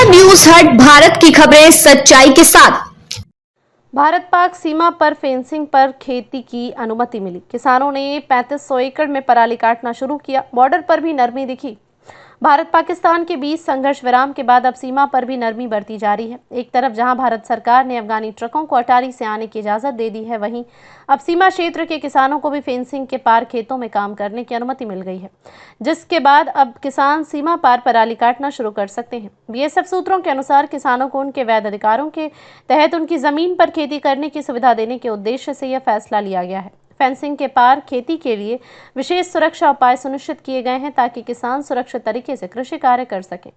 India news हट भारत की खबरें सच्चाई के साथ। भारत पाक सीमा पर फेंसिंग पर खेती की अनुमति मिली। किसानों ने 3500 एकड़ में पराली काटना शुरू किया। बॉर्डर पर भी नरमी दिखी। भारत पाकिस्तान के बीच संघर्ष विराम के बाद अब सीमा पर भी नरमी बरती जा रही है। एक तरफ जहां भारत सरकार ने अफगानी ट्रकों को अटारी से आने की इजाजत दे दी है, वहीं अब सीमा क्षेत्र के किसानों को भी फेंसिंग के पार खेतों में काम करने की अनुमति मिल गई है, जिसके बाद अब किसान सीमा पार पराली काटना शुरू कर सकते हैं। बीएसएफ सूत्रों के अनुसार किसानों को उनके वैध अधिकारों के तहत उनकी जमीन पर खेती करने की सुविधा देने के उद्देश्य से यह फैसला लिया गया है। फेंसिंग के पार खेती के लिए विशेष सुरक्षा उपाय सुनिश्चित किए गए हैं ताकि किसान सुरक्षित तरीके से कृषि कार्य कर सकें।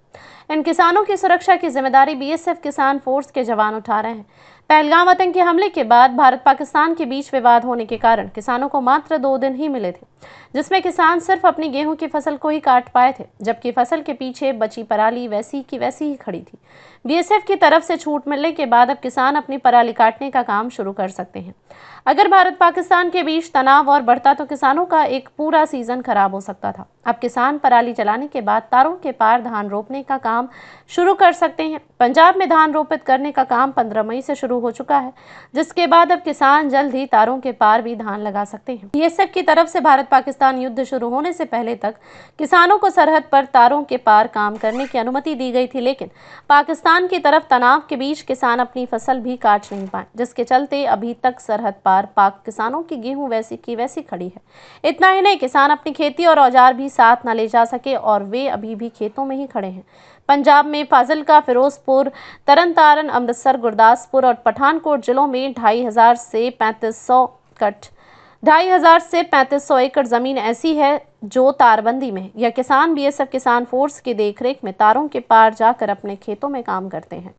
इन किसानों की सुरक्षा की जिम्मेदारी बीएसएफ किसान फोर्स के जवान उठा रहे हैं। पहलगाम आतंकी हमले के बाद भारत पाकिस्तान के बीच विवाद होने के कारण किसानों को मात्र 2 दिन ही मिले थे, जिसमें किसान सिर्फ अपनी गेहूं की फसल को ही काट पाए थे, जबकि फसल के पीछे बची पराली वैसी की वैसी ही खड़ी थी। बीएसएफ की तरफ से छूट मिलने के बाद अब किसान अपनी पराली काटने का काम शुरू कर सकते हैं। अगर भारत पाकिस्तान के बीच तनाव और बढ़ता तो किसानों का एक पूरा सीजन खराब हो सकता था। अब किसान पराली चलाने के बाद तारों के पार धान रोपने का काम शुरू कर सकते हैं। पंजाब में धान रोपित करने का काम 15 मई से शुरू हो चुका है, जिसके बाद अब किसान जल्द ही तारों के पार भी धान लगा सकते हैं। बीएसएफ की तरफ से भारत पाकिस्तान युद्ध शुरू होने से पहले तक किसानों को सरहद पर तारों के पार काम करने की अनुमति दी गई थी, लेकिन पाकिस्तान की तरफ तनाव के बीच किसान अपनी फसल भी काट नहीं पाए, जिसके चलते अभी तक सरहद पार पाक किसानों की गेहूं वैसी की वैसी खड़ी है। इतना ही नहीं, किसान अपनी खेती और औजार भी साथ न ले जा सके और वे अभी भी खेतों में ही खड़े हैं। पंजाब में फाजिलका, फिरोजपुर, तरनतारन, अमृतसर, गुरदासपुर और पठानकोट जिलों में 2500 से 3500 एकड़ जमीन ऐसी है जो तारबंदी में है। यह किसान बीएसएफ किसान फोर्स की देखरेख में तारों के पार जाकर अपने खेतों में काम करते हैं।